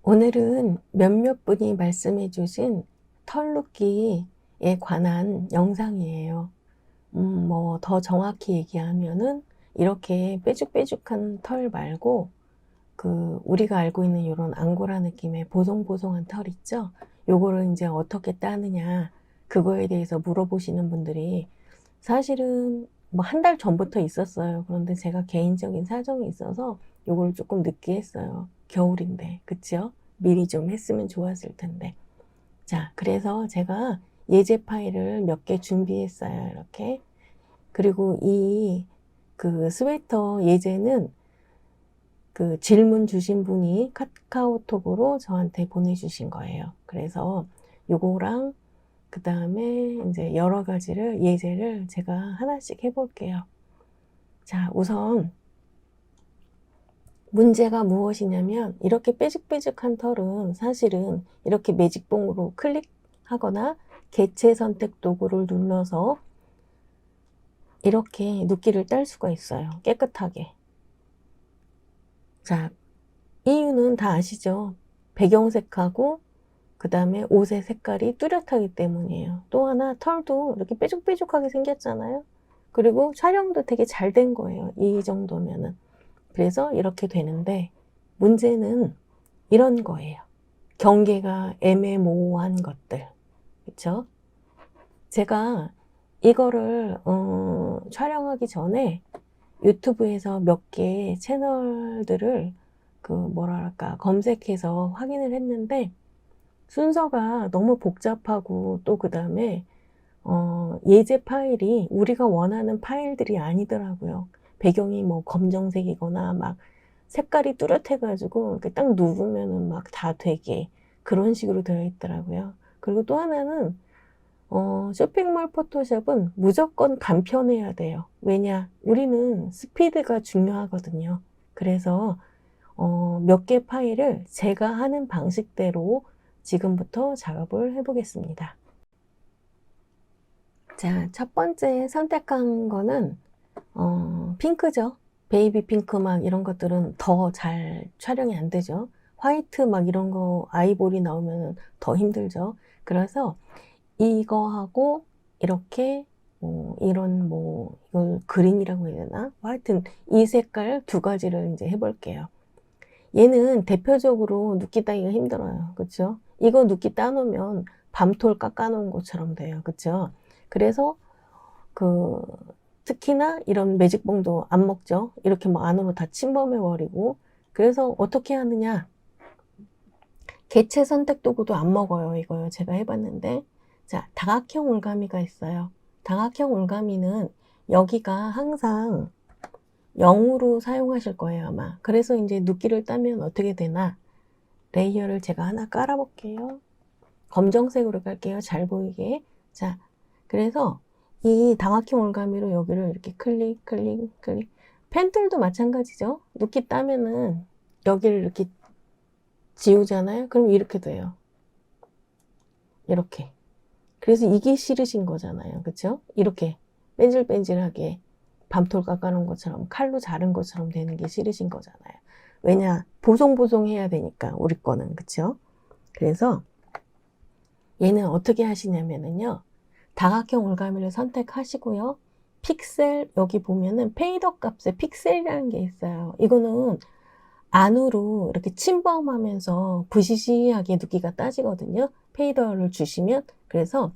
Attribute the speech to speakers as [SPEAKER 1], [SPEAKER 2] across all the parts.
[SPEAKER 1] 오늘은 몇몇 분이 말씀해 주신 털 눕기에 관한 영상이에요. 뭐 더 정확히 얘기하면은 이렇게 뾰족뾰족한 털 말고 우리가 알고 있는 이런 앙고라 느낌의 보송보송한 털 있죠? 요거를 이제 어떻게 따느냐 그거에 대해서 물어보시는 분들이 사실은 뭐 한 달 전부터 있었어요. 그런데 제가 개인적인 사정이 있어서 요걸 조금 늦게 했어요. 겨울인데, 그쵸? 미리 좀 했으면 좋았을 텐데. 자, 그래서 제가 예제 파일을 몇 개 준비했어요. 이렇게. 그리고 스웨터 예제는 질문 주신 분이 카카오톡으로 저한테 보내주신 거예요. 그래서 요거랑 그 다음에 이제 여러 가지를 예제를 제가 하나씩 해볼게요. 자, 우선 문제가 무엇이냐면 이렇게 뾰족뾰족한 털은 사실은 이렇게 매직봉으로 클릭하거나 개체 선택 도구를 눌러서 이렇게 눕기를 딸 수가 있어요. 깨끗하게. 자, 이유는 다 아시죠? 배경색하고 그 다음에 옷의 색깔이 뚜렷하기 때문이에요. 또 하나 털도 이렇게 뾰족뾰족하게 생겼잖아요. 그리고 촬영도 되게 잘 된 거예요. 이 정도면은. 그래서 이렇게 되는데 문제는 이런 거예요. 경계가 애매모호한 것들. 그쵸? 제가 이거를 촬영하기 전에 유튜브에서 몇 개 채널들을 검색해서 확인을 했는데 순서가 너무 복잡하고 또 그 다음에 예제 파일이 우리가 원하는 파일들이 아니더라고요. 배경이 뭐 검정색이거나 막 색깔이 뚜렷해가지고 이렇게 딱 누르면은 막 다 되게 그런 식으로 되어 있더라고요. 그리고 또 하나는 쇼핑몰 포토샵은 무조건 간편해야 돼요. 왜냐? 우리는 스피드가 중요하거든요. 그래서 몇 개 파일을 제가 하는 방식대로 지금부터 작업을 해보겠습니다. 자, 첫 번째 선택한 거는 핑크죠. 베이비 핑크 막 이런 것들은 더 잘 촬영이 안 되죠. 화이트 막 이런 거 아이보리 나오면 더 힘들죠. 그래서 이거하고 이렇게 이걸 그린이라고 해야 되나? 하여튼 이 색깔 두 가지를 이제 해볼게요. 얘는 대표적으로 눕기 따기가 힘들어요. 그쵸? 이거 눕기 따놓으면 밤톨 깎아놓은 것처럼 돼요. 그쵸? 그래서 특히나 이런 매직봉도 안 먹죠. 이렇게 뭐 안으로 다 침범해버리고. 그래서 어떻게 하느냐? 개체 선택 도구도 안 먹어요. 이거요. 제가 해봤는데. 자, 다각형 올가미가 있어요. 다각형 올가미는 여기가 항상 0으로 사용하실 거예요, 아마. 그래서 이제 눕기를 따면 어떻게 되나? 레이어를 제가 하나 깔아볼게요. 검정색으로 깔게요. 잘 보이게. 자, 그래서 이 다각형 올가미로 여기를 이렇게 클릭, 클릭, 클릭. 펜툴도 마찬가지죠. 눕기 따면은 여기를 이렇게 지우잖아요. 그럼 이렇게 돼요. 이렇게. 그래서 이게 싫으신 거잖아요. 그쵸? 이렇게 뺀질뺀질하게 밤톨 깎아놓은 것처럼 칼로 자른 것처럼 되는 게 싫으신 거잖아요. 왜냐? 보송보송해야 되니까 우리 거는. 그쵸? 그래서 얘는 어떻게 하시냐면은요. 다각형 올가미를 선택하시고요. 픽셀 여기 보면은 페이더 값에 픽셀이라는 게 있어요. 이거는 안으로 이렇게 침범하면서 부시시하게 눕기가 따지거든요. 페이더를 주시면. 그래서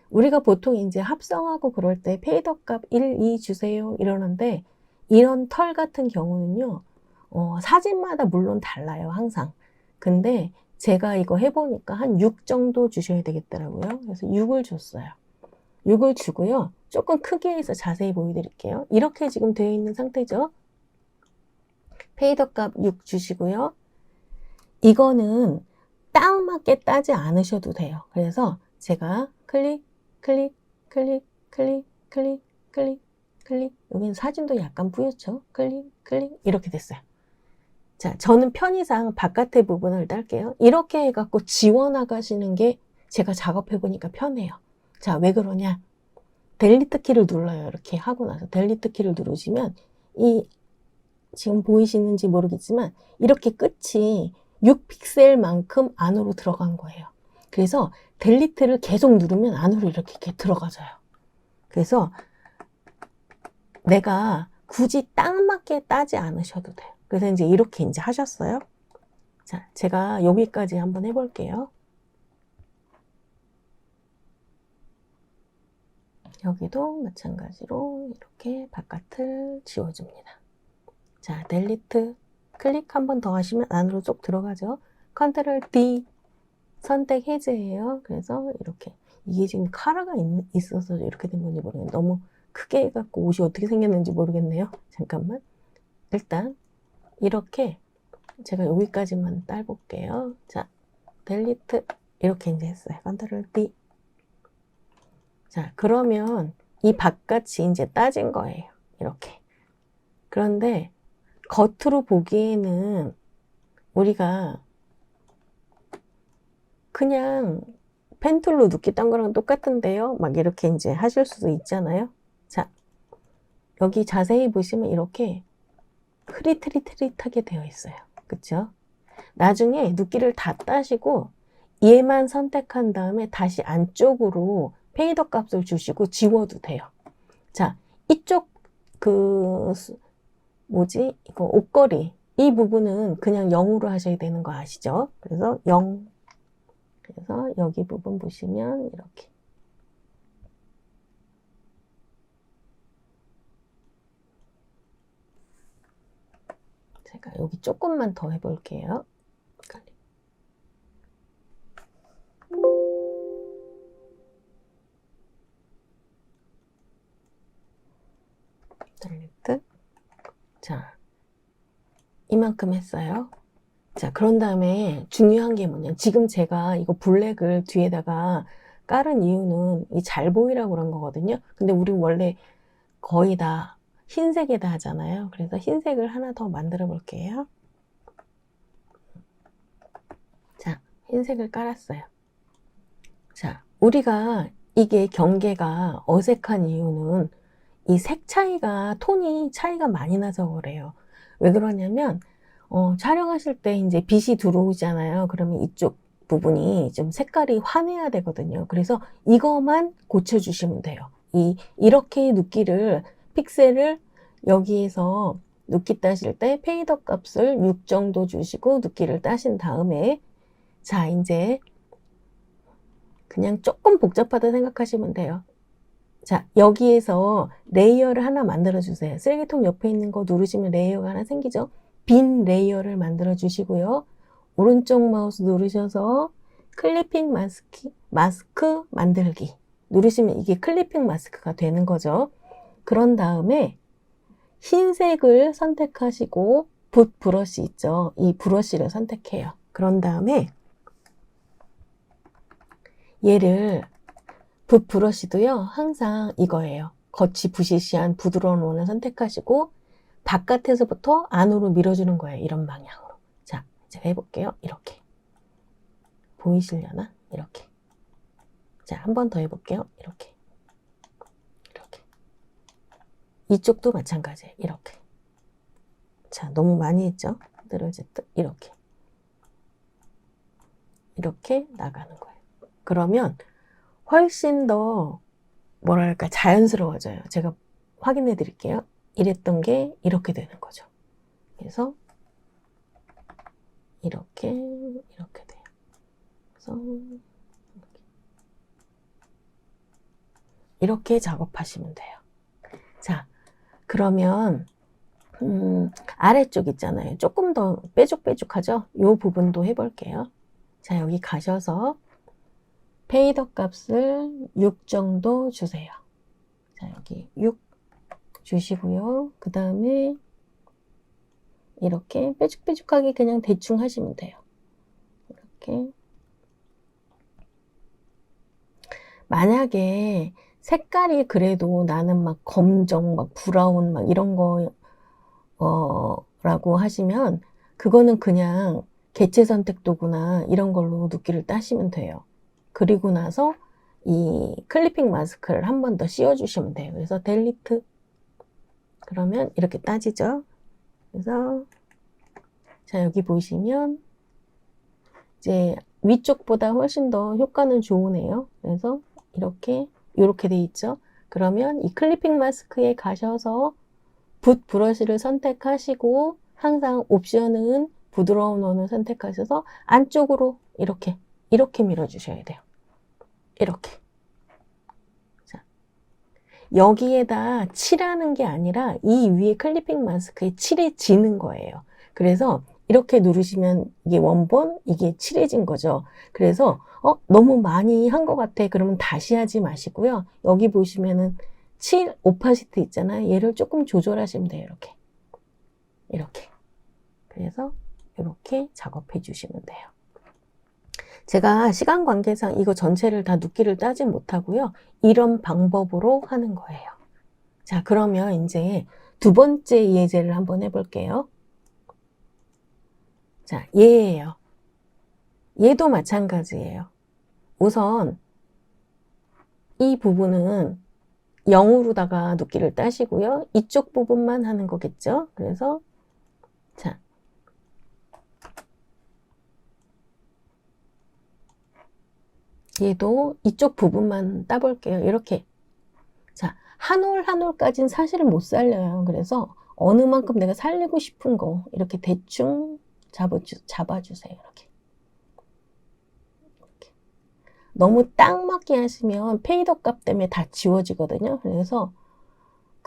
[SPEAKER 1] 우리가 보통 이제 합성하고 그럴 때 페이더 값 1, 2 주세요 이러는데 이런 털 같은 경우는요. 사진마다 물론 달라요. 항상. 근데 제가 이거 해보니까 한 6 정도 주셔야 되겠더라고요. 그래서 6을 줬어요. 6을 주고요. 조금 크게 해서 자세히 보여드릴게요. 이렇게 지금 되어 있는 상태죠. 페이더 값 6 주시고요. 이거는 딱 맞게 따지 않으셔도 돼요. 그래서 제가 클릭, 클릭, 클릭, 클릭, 클릭, 클릭, 클릭. 여기는 사진도 약간 뿌옇죠? 클릭, 클릭. 이렇게 됐어요. 자, 저는 편의상 바깥의 부분을 딸게요. 이렇게 해갖고 지워나가시는 게 제가 작업해보니까 편해요. 자, 왜 그러냐? 델리트 키를 눌러요. 이렇게 하고 나서 델리트 키를 누르시면 지금 보이시는지 모르겠지만 이렇게 끝이 6픽셀만큼 안으로 들어간 거예요. 그래서 델리트를 계속 누르면 안으로 이렇게 들어가져요. 그래서 내가 굳이 딱 맞게 따지 않으셔도 돼요. 그래서 이제 이렇게 이제 하셨어요. 자, 제가 여기까지 한번 해볼게요. 여기도 마찬가지로 이렇게 바깥을 지워줍니다. 자, 델리트 클릭 한 번 더 하시면 안으로 쭉 들어가죠. 컨트롤 D 선택 해제예요. 그래서 이렇게 이게 지금 카라가 있어서 이렇게 된 건지 모르겠네요. 너무 크게 해갖고 옷이 어떻게 생겼는지 모르겠네요. 잠깐만. 일단 이렇게 제가 여기까지만 따볼게요. 자, 델리트 이렇게 이제 했어요. 컨트롤 D. 자, 그러면 이 바깥이 이제 따진 거예요. 이렇게. 그런데 겉으로 보기에는 우리가 그냥 펜툴로 눕기 딴 거랑 똑같은데요. 막 이렇게 이제 하실 수도 있잖아요. 자, 여기 자세히 보시면 이렇게 흐릿흐릿하게 되어 있어요. 그쵸? 나중에 눕기를 다 따시고 얘만 선택한 다음에 다시 안쪽으로 페이더 값을 주시고 지워도 돼요. 자, 이쪽 이거 옷걸이 이 부분은 그냥 0으로 하셔야 되는 거 아시죠? 그래서 0. 그래서 여기 부분 보시면 이렇게 제가 여기 조금만 더 해볼게요. 델리트. 자, 이만큼 했어요. 자, 그런 다음에 중요한 게 뭐냐. 지금 제가 이거 블랙을 뒤에다가 깔은 이유는 이 잘 보이라고 그런 거거든요. 근데 우리 원래 거의 다 흰색에다 하잖아요. 그래서 흰색을 하나 더 만들어 볼게요. 자, 흰색을 깔았어요. 자, 우리가 이게 경계가 어색한 이유는 이 색 차이가, 톤이 차이가 많이 나서 그래요. 왜 그러냐면, 촬영하실 때 이제 빛이 들어오잖아요. 그러면 이쪽 부분이 좀 색깔이 환해야 되거든요. 그래서 이것만 고쳐주시면 돼요. 이렇게 눕기를, 픽셀을 여기에서 눕기 따실 때 페이더 값을 6 정도 주시고 눕기를 따신 다음에, 자, 이제 그냥 조금 복잡하다 생각하시면 돼요. 자, 여기에서 레이어를 하나 만들어 주세요. 쓰레기통 옆에 있는 거 누르시면 레이어가 하나 생기죠? 빈 레이어를 만들어 주시고요. 오른쪽 마우스 누르셔서 클리핑 마스크 만들기 누르시면 이게 클리핑 마스크가 되는 거죠. 그런 다음에 흰색을 선택하시고 붓 브러쉬 있죠? 이 브러쉬를 선택해요. 그런 다음에 얘를 붓 브러쉬도요, 항상 이거예요. 겉이 부시시한 부드러운 원을 선택하시고 바깥에서부터 안으로 밀어주는 거예요. 이런 방향으로. 자, 제가 해볼게요. 이렇게. 보이시려나? 이렇게. 자, 한 번 더 해볼게요. 이렇게. 이렇게. 이쪽도 마찬가지예요. 이렇게. 자, 너무 많이 했죠? 늘어졌다. 이렇게. 이렇게 나가는 거예요. 그러면 훨씬 더 뭐랄까 자연스러워져요. 제가 확인해 드릴게요. 이랬던 게 이렇게 되는 거죠. 그래서 이렇게 돼요. 그래서 이렇게 작업하시면 돼요. 자, 그러면 아래쪽 있잖아요. 조금 더 빼죽빼죽하죠? 이 부분도 해볼게요. 자, 여기 가셔서 페이더 값을 6 정도 주세요. 자, 여기 6 주시고요. 그 다음에 이렇게 빼죽빼죽하게 그냥 대충 하시면 돼요. 이렇게. 만약에 색깔이 그래도 나는 막 검정, 막 브라운, 막 이런 라고 하시면 그거는 그냥 개체 선택 도구나 이런 걸로 눕기를 따시면 돼요. 그리고 나서 이 클리핑 마스크를 한 번 더 씌워주시면 돼요. 그래서 델리트. 그러면 이렇게 따지죠. 그래서 자, 여기 보시면 이제 위쪽보다 훨씬 더 효과는 좋으네요. 그래서 이렇게 돼 있죠. 그러면 이 클리핑 마스크에 가셔서 붓 브러쉬를 선택하시고 항상 옵션은 부드러운 원을 선택하셔서 안쪽으로 이렇게 밀어주셔야 돼요. 이렇게. 자, 여기에다 칠하는 게 아니라 이 위에 클리핑 마스크에 칠해지는 거예요. 그래서 이렇게 누르시면 이게 원본, 이게 칠해진 거죠. 그래서 너무 많이 한 것 같아. 그러면 다시 하지 마시고요. 여기 보시면은 칠 오파시티 있잖아요. 얘를 조금 조절하시면 돼요. 이렇게. 그래서 이렇게 작업해 주시면 돼요. 제가 시간 관계상 이거 전체를 다 눕기를 따지 못하고요. 이런 방법으로 하는 거예요. 자, 그러면 이제 두 번째 예제를 한번 해볼게요. 자, 얘예요. 얘도 마찬가지예요. 우선 이 부분은 0으로다가 눕기를 따시고요. 이쪽 부분만 하는 거겠죠. 그래서 자, 얘도 이쪽 부분만 따볼게요. 이렇게. 자, 한 올 한 올까지는 사실은 못 살려요. 그래서 어느 만큼 내가 살리고 싶은 거 이렇게 대충 잡아주세요. 이렇게. 너무 딱 맞게 하시면 페이더 값 때문에 다 지워지거든요. 그래서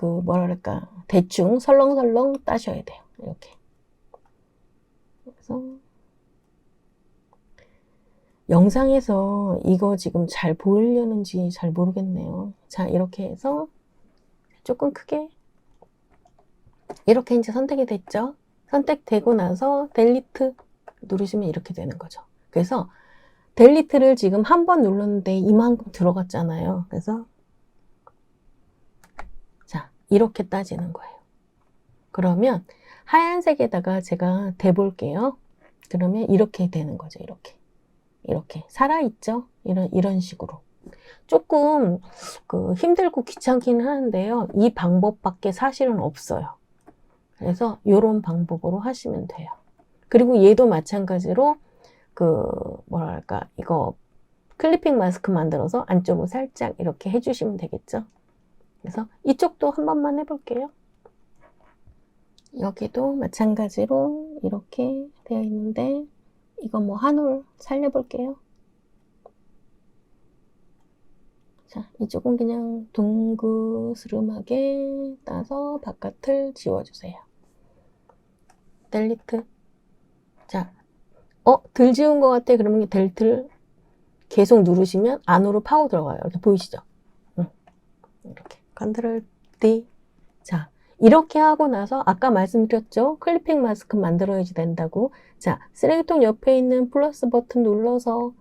[SPEAKER 1] 뭐랄까 대충 설렁설렁 따셔야 돼요. 이렇게. 그래서 영상에서 이거 지금 잘 보이려는지 잘 모르겠네요. 자, 이렇게 해서 조금 크게 이렇게 이제 선택이 됐죠. 선택되고 나서 델리트 누르시면 이렇게 되는 거죠. 그래서 델리트를 지금 한 번 눌렀는데 이만큼 들어갔잖아요. 그래서 자, 이렇게 따지는 거예요. 그러면 하얀색에다가 제가 대볼게요. 그러면 이렇게 되는 거죠. 이렇게 살아있죠? 이런 식으로. 조금 힘들고 귀찮긴 하는데요. 이 방법밖에 사실은 없어요. 그래서 이런 방법으로 하시면 돼요. 그리고 얘도 마찬가지로 뭐랄까 이거 클리핑 마스크 만들어서 안쪽으로 살짝 이렇게 해주시면 되겠죠. 그래서 이쪽도 한 번만 해볼게요. 여기도 마찬가지로 이렇게 되어 있는데 이거 뭐 한 올 살려볼게요. 자, 이쪽은 그냥 둥그스름하게 따서 바깥을 지워주세요. 델리트. 자, 덜 지운 것 같아. 그러면 델트를 계속 누르시면 안으로 파고 들어가요. 이렇게 보이시죠? 이렇게. 컨트롤 D. 자, 이렇게 하고 나서 아까 말씀드렸죠? 클리핑 마스크 만들어야지 된다고. 자, 쓰레기통 옆에 있는 플러스 버튼 눌러서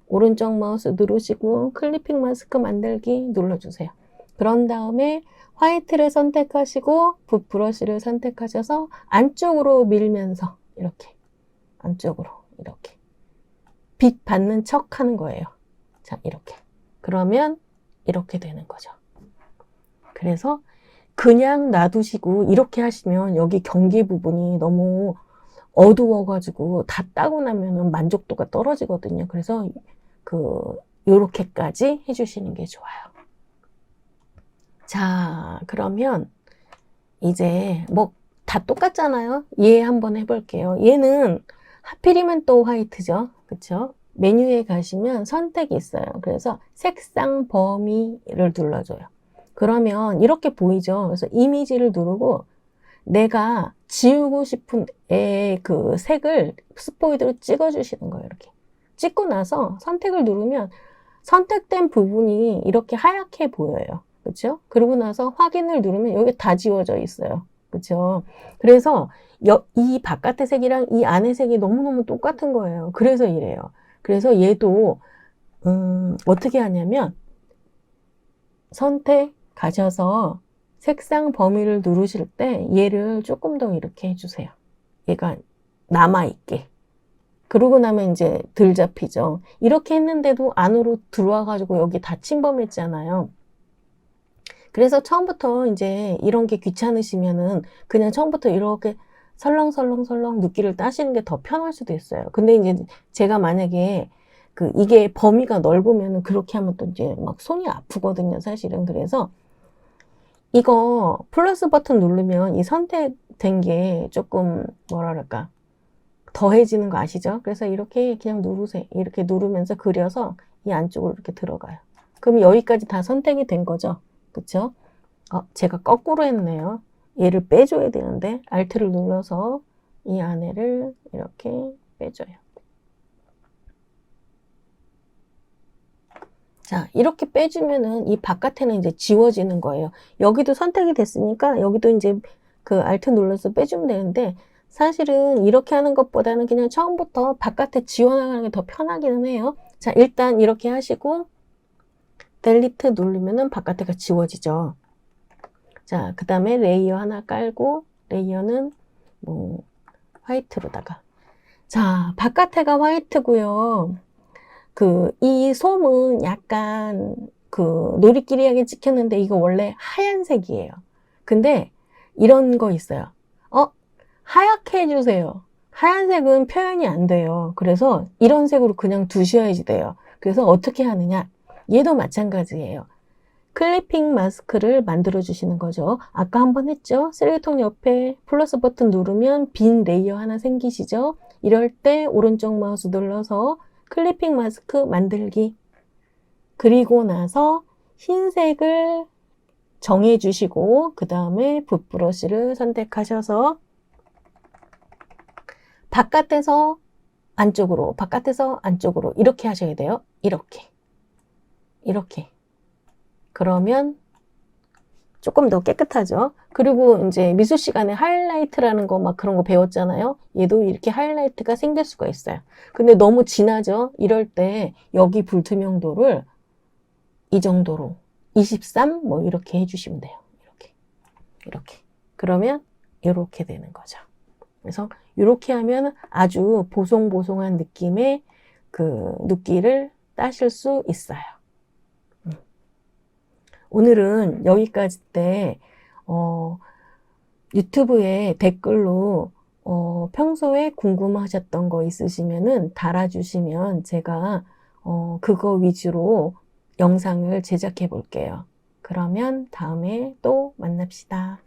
[SPEAKER 1] 오른쪽 마우스 누르시고 클리핑 마스크 만들기 눌러주세요. 그런 다음에 화이트를 선택하시고 붓 브러쉬를 선택하셔서 안쪽으로 밀면서 이렇게 안쪽으로 이렇게 빛 받는 척 하는 거예요. 자, 이렇게. 그러면 이렇게 되는 거죠. 그래서 그냥 놔두시고 이렇게 하시면 여기 경계 부분이 너무 어두워가지고 다 따고 나면은 만족도가 떨어지거든요. 그래서 요렇게까지 해주시는 게 좋아요. 자, 그러면 이제 뭐 다 똑같잖아요. 얘 한번 해볼게요. 얘는 하필이면 또 화이트죠. 그쵸? 메뉴에 가시면 선택이 있어요. 그래서 색상 범위를 눌러줘요. 그러면 이렇게 보이죠. 그래서 이미지를 누르고 내가 지우고 싶은 색을 스포이드로 찍어주시는 거예요. 이렇게. 찍고 나서 선택을 누르면 선택된 부분이 이렇게 하얗게 보여요. 그렇죠? 그러고 나서 확인을 누르면 여기 다 지워져 있어요. 그렇죠? 그래서 이 바깥의 색이랑 이 안의 색이 너무너무 똑같은 거예요. 그래서 이래요. 그래서 얘도 어떻게 하냐면 선택 가셔서 색상 범위를 누르실 때 얘를 조금 더 이렇게 해주세요. 얘가 남아있게. 그러고 나면 이제 덜 잡히죠. 이렇게 했는데도 안으로 들어와가지고 여기 다 침범했잖아요. 그래서 처음부터 이제 이런 게 귀찮으시면은 그냥 처음부터 이렇게 설렁설렁설렁 눕기를 따시는 게 더 편할 수도 있어요. 근데 이제 제가 만약에 이게 범위가 넓으면 그렇게 하면 또 이제 막 손이 아프거든요, 사실은. 그래서 이거 플러스 버튼 누르면 이 선택된 게 조금 뭐랄까 더해지는 거 아시죠? 그래서 이렇게 그냥 누르세요. 이렇게 누르면서 그려서 이 안쪽으로 이렇게 들어가요. 그럼 여기까지 다 선택이 된 거죠. 그쵸? 제가 거꾸로 했네요. 얘를 빼줘야 되는데 Alt를 눌러서 이 안에를 이렇게 빼줘요. 자, 이렇게 빼주면은 이 바깥에는 이제 지워지는 거예요. 여기도 선택이 됐으니까 여기도 이제 Alt 눌러서 빼주면 되는데 사실은 이렇게 하는 것보다는 그냥 처음부터 바깥에 지워나가는 게 더 편하기는 해요. 자, 일단 이렇게 하시고 델리트 누르면은 바깥에가 지워지죠. 자, 그 다음에 레이어 하나 깔고 레이어는 뭐 화이트로다가 자, 바깥에가 화이트고요. 이 솜은 약간 놀이끼리하게 찍혔는데 이거 원래 하얀색이에요. 근데 이런 거 있어요. 하얗게 해주세요. 하얀색은 표현이 안 돼요. 그래서 이런 색으로 그냥 두셔야지 돼요. 그래서 어떻게 하느냐? 얘도 마찬가지예요. 클리핑 마스크를 만들어 주시는 거죠. 아까 한번 했죠? 쓰레기통 옆에 플러스 버튼 누르면 빈 레이어 하나 생기시죠? 이럴 때 오른쪽 마우스 눌러서 클리핑 마스크 만들기. 그리고 나서 흰색을 정해 주시고 그 다음에 붓브러쉬를 선택하셔서 바깥에서 안쪽으로, 바깥에서 안쪽으로 이렇게 하셔야 돼요. 이렇게. 그러면 조금 더 깨끗하죠. 그리고 이제 미술 시간에 하이라이트라는 거 막 그런 거 배웠잖아요. 얘도 이렇게 하이라이트가 생길 수가 있어요. 근데 너무 진하죠. 이럴 때 여기 불투명도를 이 정도로 23 뭐 이렇게 해주시면 돼요. 이렇게. 그러면 이렇게 되는 거죠. 그래서 이렇게 하면 아주 보송보송한 느낌의 눕기를 따실 수 있어요. 오늘은 여기까지 때 유튜브에 댓글로 평소에 궁금하셨던 거 있으시면은 달아주시면 제가 그거 위주로 영상을 제작해 볼게요. 그러면 다음에 또 만납시다.